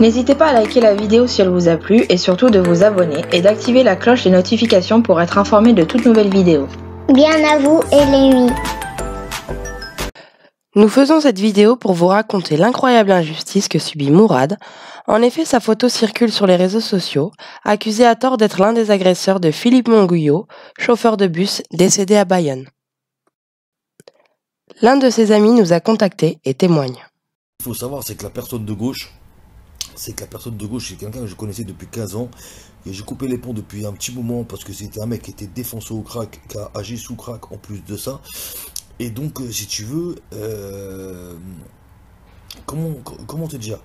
N'hésitez pas à liker la vidéo si elle vous a plu et surtout de vous abonner et d'activer la cloche des notifications pour être informé de toute nouvelle vidéo. Bien à vous et les nuits. Nous faisons cette vidéo pour vous raconter l'incroyable injustice que subit Mourad. En effet, sa photo circule sur les réseaux sociaux, accusé à tort d'être l'un des agresseurs de Philippe Monguyot, chauffeur de bus décédé à Bayonne. L'un de ses amis nous a contactés et témoigne. Il faut savoir, c'est que la personne de gauche, c'est quelqu'un que je connaissais depuis 15 ans. Et j'ai coupé les ponts depuis un petit moment parce que c'était un mec qui était défoncé au crack, qui a agi sous crack en plus de ça. Et donc, si tu veux, comment te dire,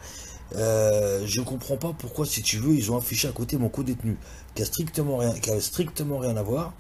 je comprends pas pourquoi, si tu veux, ils ont affiché à côté mon co-détenu, qui a strictement rien à voir.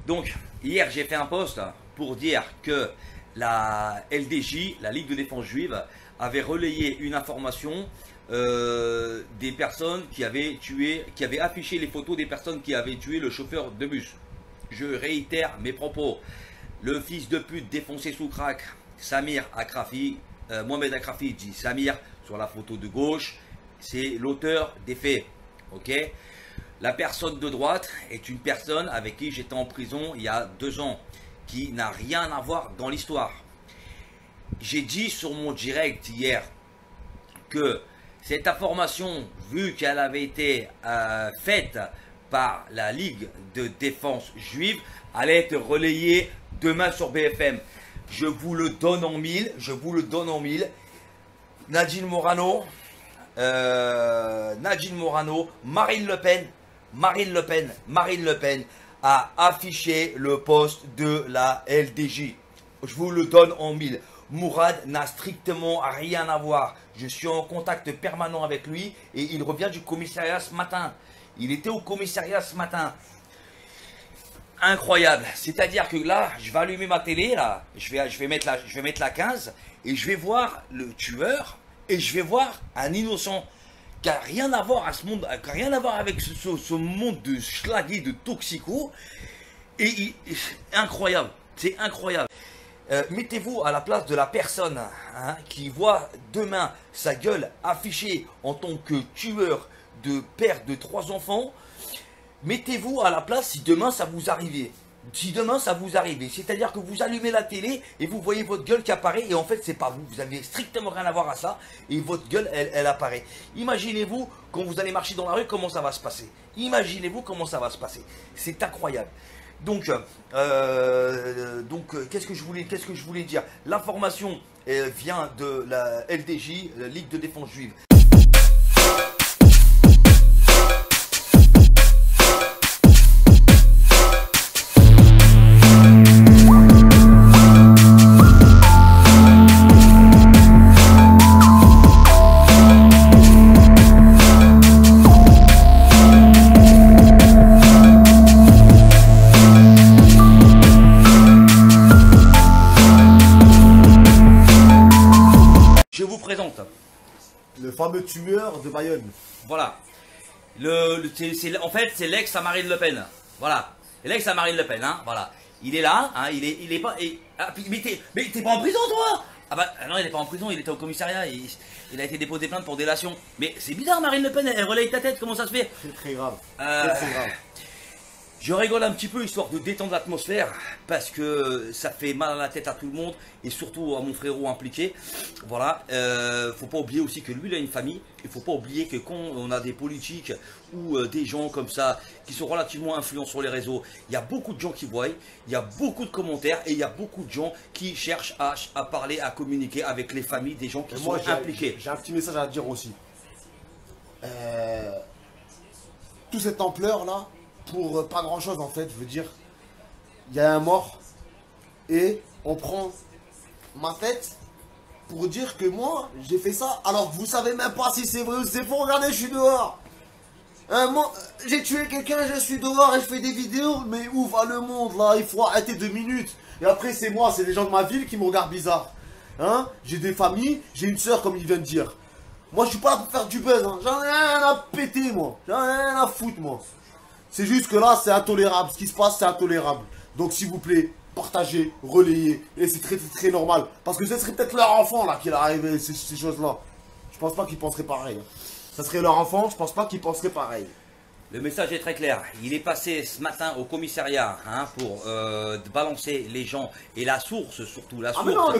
Donc, hier, j'ai fait un post pour dire que la LDJ, la Ligue de Défense Juive, avait relayé une information des personnes qui avaient affiché les photos des personnes qui avaient tué le chauffeur de bus. Je réitère mes propos. Le fils de pute défoncé sous crack, Samir Akrafi, Mohamed Akrafi dit Samir sur la photo de gauche, c'est l'auteur des faits. Ok ? La personne de droite est une personne avec qui j'étais en prison il y a 2 ans, qui n'a rien à voir dans l'histoire. J'ai dit sur mon direct hier que cette information, vu qu'elle avait été faite par la Ligue de Défense Juive, allait être relayée demain sur BFM. Je vous le donne en mille, Nadine Morano, Marine Le Pen a affiché le poste de la LDJ. Je vous le donne en mille. Mourad n'a strictement rien à voir. Je suis en contact permanent avec lui et il revient du commissariat ce matin. Il était au commissariat ce matin. Incroyable. C'est-à-dire que là, je vais allumer ma télé, là, je vais mettre la 15 et je vais voir le tueur et je vais voir un innocent qui n'a rien à voir à ce monde, qui n'a rien à voir avec ce monde de schlagués, de toxico. Et incroyable, c'est incroyable. Mettez-vous à la place de la personne qui voit demain sa gueule affichée en tant que tueur de père de 3 enfants. Mettez-vous à la place si demain ça vous arrivait. C'est-à-dire que vous allumez la télé et vous voyez votre gueule qui apparaît et en fait c'est pas vous, vous avez strictement rien à voir à ça et votre gueule elle apparaît. Imaginez-vous quand vous allez marcher dans la rue comment ça va se passer. C'est incroyable. Donc qu'est-ce que je voulais dire. L'information vient de la LDJ, la Ligue de Défense Juive. Je vous présente le fameux tueur de Bayonne. Voilà. En fait, c'est l'ex à Marine Le Pen. Voilà. L'ex à Marine Le Pen. Voilà. Il est là. Il est pas. Mais t'es pas en prison, toi? Ah bah non, il est pas en prison. Il était au commissariat. Il a été déposé plainte pour délation. Mais c'est bizarre, Marine Le Pen. Elle relaye ta tête. Comment ça se fait? C'est très grave. Très grave. Je rigole un petit peu histoire de détendre l'atmosphère parce que ça fait mal à la tête à tout le monde et surtout à mon frérot impliqué. Voilà, faut pas oublier aussi que lui il a une famille. Il faut pas oublier que quand on a des politiques ou des gens comme ça qui sont relativement influents sur les réseaux, il y a beaucoup de gens qui voient, il y a beaucoup de commentaires et il y a beaucoup de gens qui cherchent à parler, à communiquer avec les familles des gens qui sont impliqués. J'ai un petit message à dire aussi. Toute cette ampleur là, pour pas grand chose en fait, je veux dire, il y a un mort et on prend ma tête pour dire que moi j'ai fait ça alors que vous savez même pas si c'est vrai ou c'est faux. Regardez, je suis dehors. Moi j'ai tué quelqu'un, je suis dehors et je fais des vidéos, mais où va le monde là? Il faut arrêter 2 minutes. Et après c'est moi, c'est les gens de ma ville qui me regardent bizarre. J'ai des familles, j'ai une soeur comme il vient de dire. Moi, je suis pas là pour faire du buzz. Hein. J'en ai rien à péter, moi. J'en ai rien à foutre, moi. C'est juste que là, c'est intolérable. Ce qui se passe, c'est intolérable. Donc, s'il vous plaît, partagez, relayez. Et c'est très, très, très normal. Parce que ce serait peut-être leur enfant, là, qui leur arrivait ces choses-là. Je pense pas qu'ils penseraient pareil. Hein. Ça serait leur enfant, je pense pas qu'ils penseraient pareil. Le message est très clair. Il est passé ce matin au commissariat pour balancer les gens et la source surtout. La source. Ah mais non, le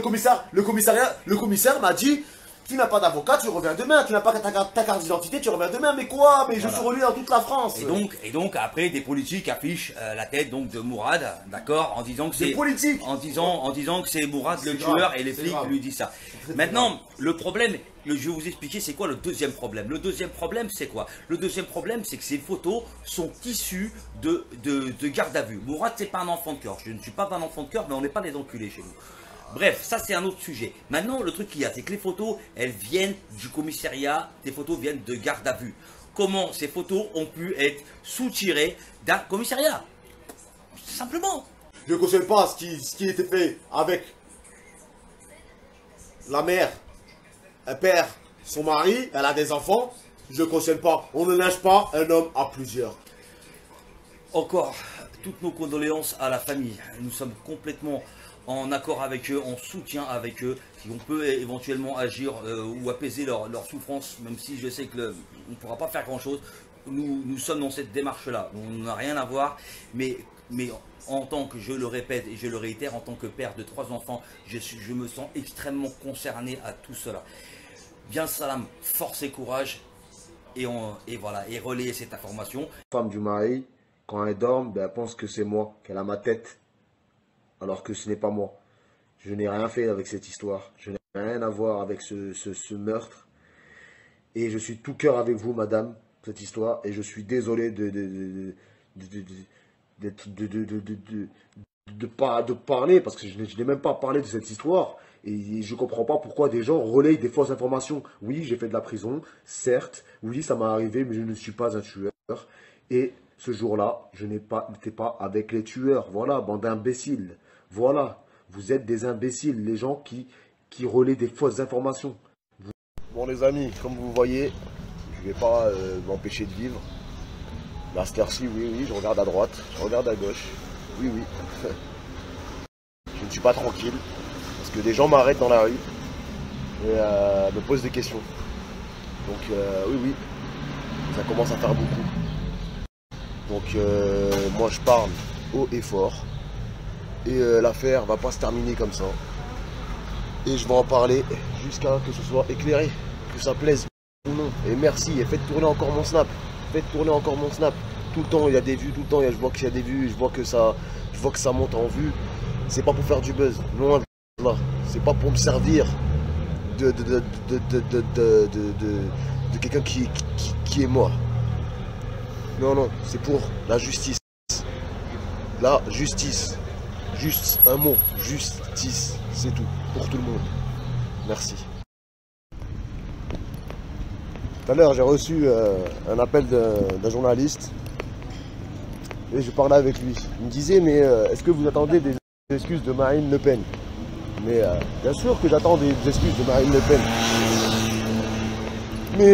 commissaire m'a dit, tu n'as pas d'avocat, tu reviens demain. Tu n'as pas ta carte d'identité, tu reviens demain. Mais quoi? Mais voilà. Je suis relié dans toute la France. Et donc après des politiques affichent la tête donc de Mourad, d'accord, en disant que c'est politique, en disant que c'est Mourad le tueur et les flics lui disent ça. Maintenant, le problème. Je vais vous expliquer c'est quoi le deuxième problème. Le deuxième problème c'est quoi? Le deuxième problème c'est que ces photos sont issues de garde à vue. Mourad c'est pas un enfant de cœur. Je ne suis pas un enfant de cœur mais on n'est pas des enculés chez nous. Bref, ça c'est un autre sujet. Maintenant le truc qu'il y a c'est que les photos elles viennent du commissariat. Les photos viennent de garde à vue. Comment ces photos ont pu être soutirées d'un commissariat? Simplement. Je ne cautionne pas ce qui était fait avec la mère. Un père, son mari, elle a des enfants, je ne cautionne pas. On ne lâche pas un homme à plusieurs. Encore, toutes nos condoléances à la famille. Nous sommes complètement en accord avec eux, en soutien avec eux. Si on peut éventuellement agir ou apaiser leur souffrance, même si je sais qu'on ne pourra pas faire grand-chose. Nous sommes dans cette démarche-là. On n'a rien à voir, mais en tant que, je le répète et je le réitère, en tant que père de 3 enfants, je me sens extrêmement concerné à tout cela. Bien salam, force et courage, et voilà, et relayer cette information. La femme du mari, quand elle dort, ben, elle pense que c'est moi, qu'elle a ma tête, alors que ce n'est pas moi. Je n'ai rien fait avec cette histoire, je n'ai rien à voir avec ce meurtre, et je suis tout cœur avec vous, madame, cette histoire, et je suis désolé de parler, parce que je n'ai même pas parlé de cette histoire. Et je ne comprends pas pourquoi des gens relayent des fausses informations. Oui, j'ai fait de la prison, certes. Oui, ça m'est arrivé, mais je ne suis pas un tueur. Et ce jour-là, je n'étais pas avec les tueurs. Voilà, bande d'imbéciles. Voilà, vous êtes des imbéciles, les gens qui relaient des fausses informations. Bon les amis, comme vous voyez, je ne vais pas m'empêcher de vivre. À cette heure-ci, oui, je regarde à droite, je regarde à gauche. Oui. Je ne suis pas tranquille. Parce que des gens m'arrêtent dans la rue et me posent des questions. Donc oui, ça commence à faire beaucoup. Donc moi je parle haut et fort. Et l'affaire va pas se terminer comme ça. Et je vais en parler jusqu'à que ce soit éclairé, que ça plaise ou non. Et merci, et faites tourner encore mon snap. Faites tourner encore mon snap. Tout le temps il y a des vues, tout le temps je vois qu'il y a des vues, je vois que ça monte en vue. C'est pas pour faire du buzz, loin de là. C'est pas pour me servir de quelqu'un qui est mort. Non, c'est pour la justice. La justice. Juste un mot, justice, c'est tout, pour tout le monde. Merci. Tout à l'heure, j'ai reçu un appel d'un journaliste et je parlais avec lui. Il me disait, mais est-ce que vous attendez des excuses de Marine Le Pen? Mais bien sûr que j'attends des excuses de Marine Le Pen. Mais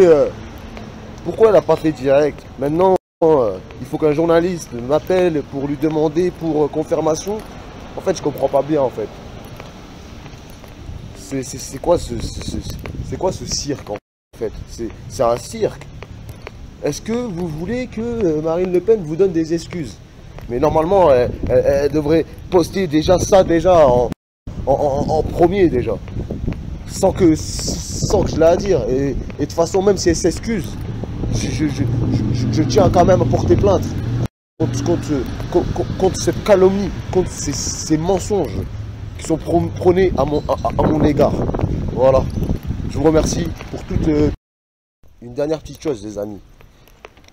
pourquoi elle n'a pas fait direct? Maintenant, il faut qu'un journaliste m'appelle pour lui demander pour confirmation. En fait, je comprends pas bien, en fait. C'est quoi ce cirque, en fait? C'est un cirque. Est-ce que vous voulez que Marine Le Pen vous donne des excuses? Mais normalement, elle devrait poster déjà ça en premier déjà. Sans que je l'ai à dire. Et de toute façon, même si elle s'excuse, je tiens quand même à porter plainte contre cette calomnie, contre ces mensonges qui sont prônés à mon égard. Voilà. Je vous remercie pour toute... Une dernière petite chose, les amis.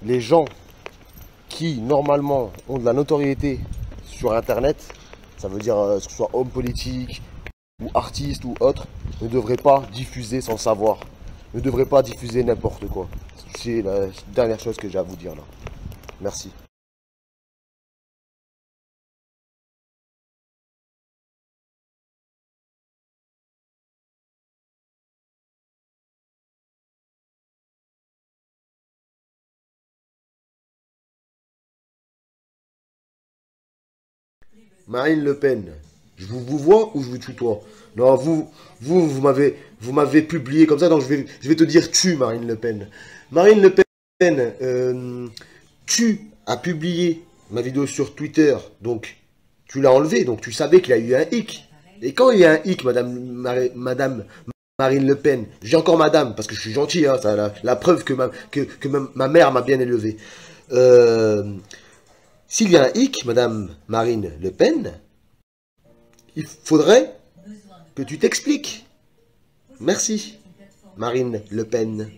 Les gens qui, normalement, ont de la notoriété sur Internet, ça veut dire que ce soit homme politique, ou artistes ou autres, ne devraient pas diffuser sans savoir. Ne devraient pas diffuser n'importe quoi. C'est la dernière chose que j'ai à vous dire là. Merci. Marine Le Pen, je vous vois ou je vous tutoie? Non, vous m'avez publié comme ça, donc je vais te dire tu, Marine Le Pen. Marine Le Pen, tu as publié ma vidéo sur Twitter, donc tu l'as enlevé, donc tu savais qu'il y a eu un hic. Et quand il y a un hic, madame Marine Le Pen, j'ai encore madame, parce que je suis gentil, hein, ça, la preuve que ma mère m'a bien élevé. S'il y a un hic, madame Marine Le Pen, il faudrait que tu t'expliques. Merci, Marine Le Pen.